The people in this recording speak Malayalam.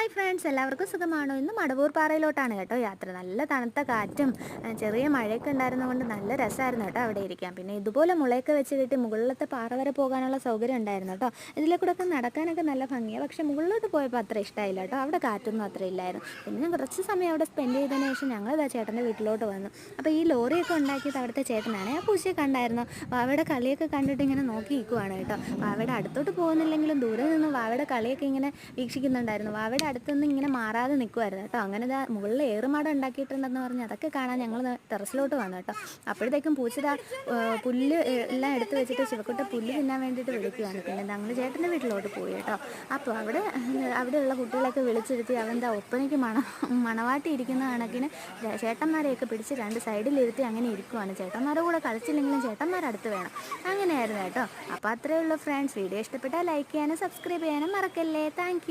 ഹായ് ഫ്രണ്ട്സ്, എല്ലാവർക്കും സുഖമാണോ? ഇന്ന് മടവൂർ പാറയിലോട്ടാണ് കേട്ടോ യാത്ര. നല്ല തണുത്ത കാറ്റും ചെറിയ മഴയൊക്കെ ഉണ്ടായിരുന്നതുകൊണ്ട് നല്ല രസമായിരുന്നു കേട്ടോ അവിടെ ഇരിക്കാം. പിന്നെ ഇതുപോലെ മുളയൊക്കെ വെച്ച് കെട്ടി മുകളിലത്തെ പാറ വരെ പോകാനുള്ള സൗകര്യം ഉണ്ടായിരുന്നു കേട്ടോ. ഇതിലെ കൂടെ ഒക്കെ നടക്കാനൊക്കെ നല്ല ഭംഗിയാണ്. പക്ഷേ മുകളിലോട്ട് പോയപ്പോൾ അത്ര ഇഷ്ടമായില്ല കേട്ടോ. അവിടെ കാറ്റൊന്നും അത്ര ഇല്ലായിരുന്നു. പിന്നെ ഞാൻ കുറച്ച് സമയം അവിടെ സ്പെൻഡ് ചെയ്തതിന് ശേഷം ഞങ്ങൾ ഇതാ ചേട്ടൻ്റെ വീട്ടിലോട്ട് വന്നു. അപ്പോൾ ഈ ലോറിയൊക്കെ ഉണ്ടാക്കിയത് അവിടുത്തെ ചേട്ടനാണ്. ആ പൂച്ചയെ കണ്ടായിരുന്നു. വാവയുടെ കളിയൊക്കെ കണ്ടിട്ട് ഇങ്ങനെ നോക്കി നിൽക്കുവാണ് കേട്ടോ. വാവയുടെ അടുത്തോട്ട് പോകുന്നില്ലെങ്കിലും ദൂരെ നിന്ന് വാവയുടെ കളിയൊക്കെ ഇങ്ങനെ വീക്ഷിക്കുന്നുണ്ടായിരുന്നു. വാവയുടെ അടുത്തൊന്നും ഇങ്ങനെ മാറാതെ നിൽക്കുമായിരുന്നു കേട്ടോ. അങ്ങനെ ഇതാ മുകളിൽ ഏറുമാടം ഉണ്ടാക്കിയിട്ടുണ്ടെന്ന് പറഞ്ഞ് അതൊക്കെ കാണാൻ ഞങ്ങൾ ടെറസിലോട്ട് വന്നു കേട്ടോ. അപ്പോഴത്തേക്കും പൂച്ചത പുല്ല് എല്ലാം എടുത്ത് വെച്ചിട്ട് ശിവക്കുട്ട പുല്ല് തിന്നാൻ വേണ്ടിയിട്ട് വിളിക്കുകയാണ്. പിന്നെ ഞങ്ങൾ ചേട്ടൻ്റെ വീട്ടിലോട്ട് പോയി കേട്ടോ. അപ്പോൾ അവിടെയുള്ള കുട്ടികളൊക്കെ വിളിച്ചിരുത്തി അവൻ്റെ ഒപ്പനയ്ക്ക് മണവാട്ടി ഇരിക്കുന്ന കണക്കിന് ചേട്ടന്മാരെയൊക്കെ പിടിച്ച് രണ്ട് സൈഡിലിരുത്തി അങ്ങനെ ഇരിക്കുവാണ്. ചേട്ടന്മാരുടെ കൂടെ കളിച്ചില്ലെങ്കിലും ചേട്ടന്മാരടുത്ത് വേണം. അങ്ങനെയായിരുന്നു കേട്ടോ. അപ്പോൾ അത്രയേ ഉള്ളൂ ഫ്രണ്ട്സ്. വീഡിയോ ഇഷ്ടപ്പെട്ടാൽ ലൈക്ക് ചെയ്യാനും സബ്സ്ക്രൈബ് ചെയ്യാനും മറക്കല്ലേ. താങ്ക്